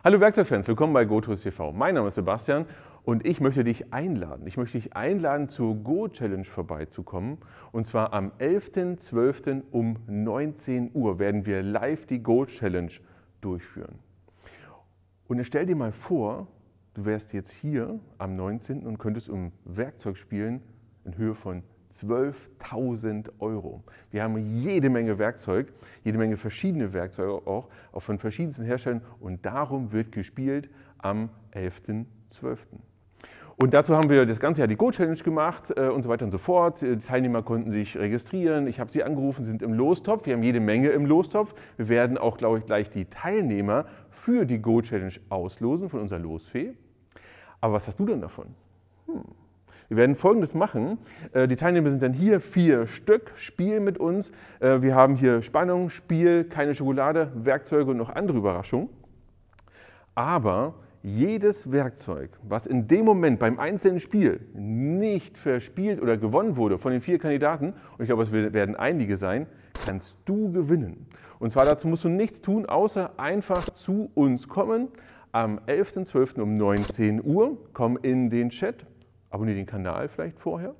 Hallo Werkzeugfans, willkommen bei GoTools TV. Mein Name ist Sebastian und ich möchte dich einladen. Ich möchte dich einladen, zur Go-Challenge vorbeizukommen. Und zwar am 11.12. um 19 Uhr werden wir live die Go-Challenge durchführen. Und jetzt stell dir mal vor, du wärst jetzt hier am 19. und könntest um Werkzeug spielen in Höhe von 12.000 €. Wir haben jede Menge Werkzeug, jede Menge verschiedene Werkzeuge auch von verschiedensten Herstellern und darum wird gespielt am 11.12. Und dazu haben wir das ganze Jahr die Go-Challenge gemacht und so weiter und so fort. Die Teilnehmer konnten sich registrieren, ich habe sie angerufen, sie sind im Lostopf, wir haben jede Menge im Lostopf. Wir werden auch, glaube ich, gleich die Teilnehmer für die Go-Challenge auslosen von unserer Losfee. Aber was hast du denn davon? Wir werden Folgendes machen. Die Teilnehmer sind dann hier 4 Stück, spielen mit uns. Wir haben hier Spannung, Spiel, keine Schokolade, Werkzeuge und noch andere Überraschungen. Aber jedes Werkzeug, was in dem Moment beim einzelnen Spiel nicht verspielt oder gewonnen wurde von den 4 Kandidaten, und ich glaube, es werden einige sein, kannst du gewinnen. Und zwar dazu musst du nichts tun, außer einfach zu uns kommen. Am 11.12. um 19 Uhr, komm in den Chat. Abonniere den Kanal vielleicht vorher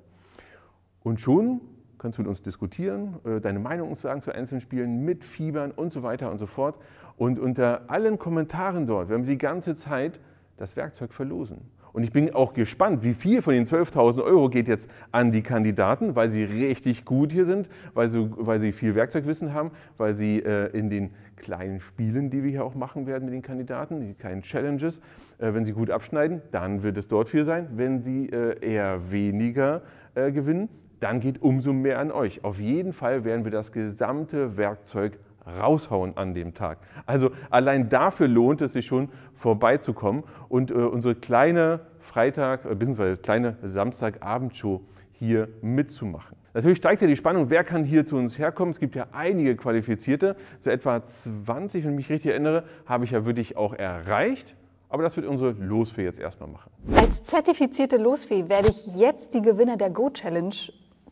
und schon kannst du mit uns diskutieren, deine Meinung uns sagen zu einzelnen Spielen, mitfiebern und so weiter und so fort. Und unter allen Kommentaren dort werden wir die ganze Zeit das Werkzeug verlosen. Und ich bin auch gespannt, wie viel von den 12.000 € geht jetzt an die Kandidaten, weil sie richtig gut hier sind, weil sie viel Werkzeugwissen haben, weil sie in den kleinen Spielen, die wir hier auch machen werden mit den Kandidaten, die kleinen Challenges, wenn sie gut abschneiden, dann wird es dort viel sein. Wenn sie eher weniger gewinnen, dann geht umso mehr an euch. Auf jeden Fall werden wir das gesamte Werkzeug raushauen an dem Tag. Also allein dafür lohnt es sich schon, vorbeizukommen und unsere kleine Freitag- bzw. kleine Samstagabendshow hier mitzumachen. Natürlich steigt ja die Spannung, wer kann hier zu uns herkommen. Es gibt ja einige Qualifizierte, so etwa 20, wenn ich mich richtig erinnere, habe ich ja wirklich auch erreicht. Aber das wird unsere Losfee jetzt erstmal machen. Als zertifizierte Losfee werde ich jetzt die Gewinner der Go-Challenge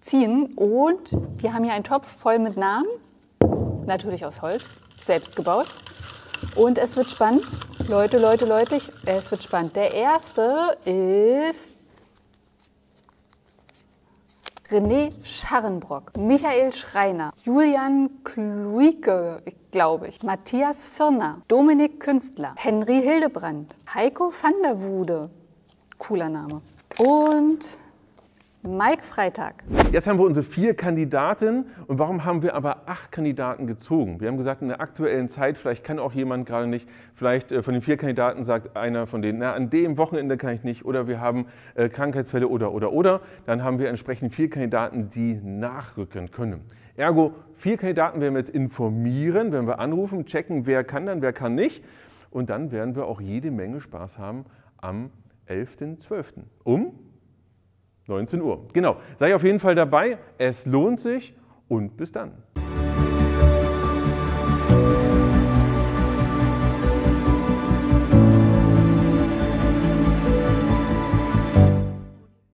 ziehen und wir haben hier einen Topf voll mit Namen. Natürlich aus Holz, selbst gebaut. Und es wird spannend. Leute, es wird spannend. Der erste ist René Scharrenbrock, Michael Schreiner, Julian Kluike, glaube ich, Matthias Firner, Dominik Künstler, Henry Hildebrand, Heiko van der Wude, cooler Name, und Mike Freitag. Jetzt haben wir unsere 4 Kandidaten und warum haben wir aber 8 Kandidaten gezogen? Wir haben gesagt, in der aktuellen Zeit, vielleicht kann auch jemand gerade nicht, vielleicht von den 4 Kandidaten sagt einer von denen, na, an dem Wochenende kann ich nicht oder wir haben Krankheitsfälle oder. Dann haben wir entsprechend 4 Kandidaten, die nachrücken können. Ergo, 4 Kandidaten werden wir jetzt informieren, werden wir anrufen, checken, wer kann dann, wer kann nicht. Und dann werden wir auch jede Menge Spaß haben am 11.12. um 19 Uhr. Genau, sei auf jeden Fall dabei, es lohnt sich und bis dann.